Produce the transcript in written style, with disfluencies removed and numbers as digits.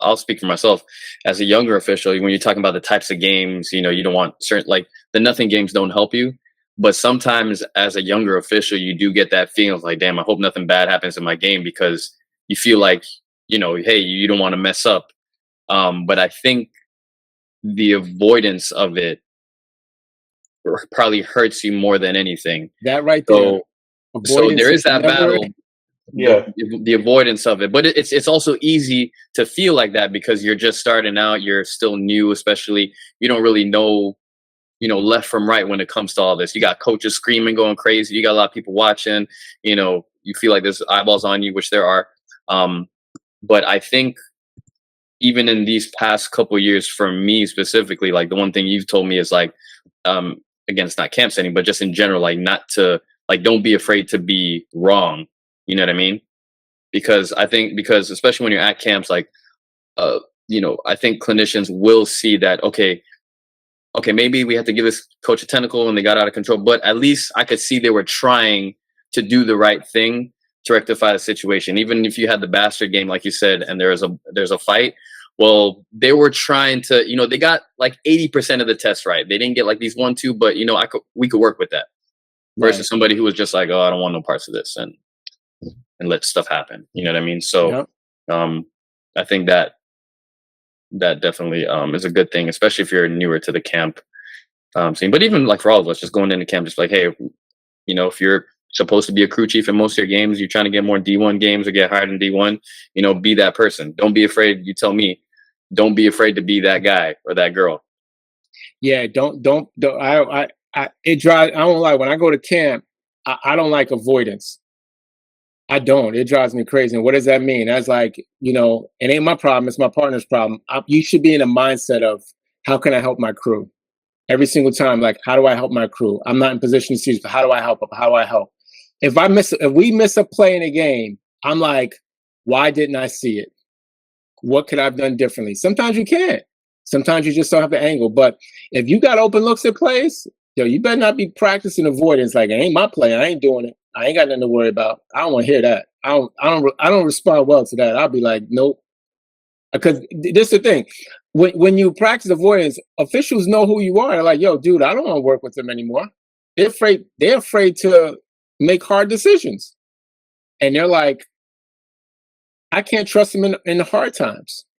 I'll speak for myself as a younger official. When you're talking about the types of games, you don't want certain, like, the nothing games don't help you. But sometimes as a younger official, you do get that feeling of like, damn, I hope nothing bad happens in my game, because you feel like, hey, you don't want to mess up. But I think the avoidance of it probably hurts you more than anything. That right there. So, Avoidance there is is that never. battle, the avoidance of it. But it's also easy to feel like that because you're just starting out, you're still new, especially you don't really know, left from right when it comes to all this. You got coaches screaming, going crazy. You got a lot of people watching. You feel like there's eyeballs on you, which there are. But I think even in these past couple years, for me specifically, like the one thing you've told me is like, again, it's not camp setting, but just in general, like not to, like, don't be afraid to be wrong. You know what I mean? Because especially when you're at camps, like, I think clinicians will see that, okay, maybe we had to give this coach a tentacle and they got out of control, but at least I could see they were trying to do the right thing to rectify the situation. Even if you had the bastard game, like you said, and there's a fight, well, they were trying to, they got like 80% of the tests right. They didn't get like these 1, 2, but we could work with that. Versus somebody who was just like, oh, I don't want no parts of this, and let stuff happen. You know what I mean? So, I think that definitely is a good thing, especially if you're newer to the camp scene. But even like for all of us, just going into camp, just like, hey, if you're supposed to be a crew chief in most of your games, you're trying to get more D1 games or get hired in D1, be that person. Don't be afraid. You tell me, don't be afraid to be that guy or that girl. Yeah, don't it drives, I don't like, when I go to camp, I don't like avoidance. I don't. It drives me crazy. And what does that mean? That's like, it ain't my problem. It's my partner's problem. You should be in a mindset of, how can I help my crew? Every single time, like, how do I help my crew? I'm not in position to see, but how do I help? How do I help? If we miss a play in a game, I'm like, why didn't I see it? What could I have done differently? Sometimes you can't. Sometimes you just don't have the angle. But if you got open looks at plays, you better not be practicing avoidance. Like, it ain't my play. I ain't doing it. I ain't got nothing to worry about. I don't want to hear that. I don't respond well to that. I'll be like, nope. Because this is the thing. When you practice avoidance, officials know who you are. They're like, yo, dude, I don't want to work with them anymore. They're afraid to make hard decisions. And they're like, I can't trust them in the hard times.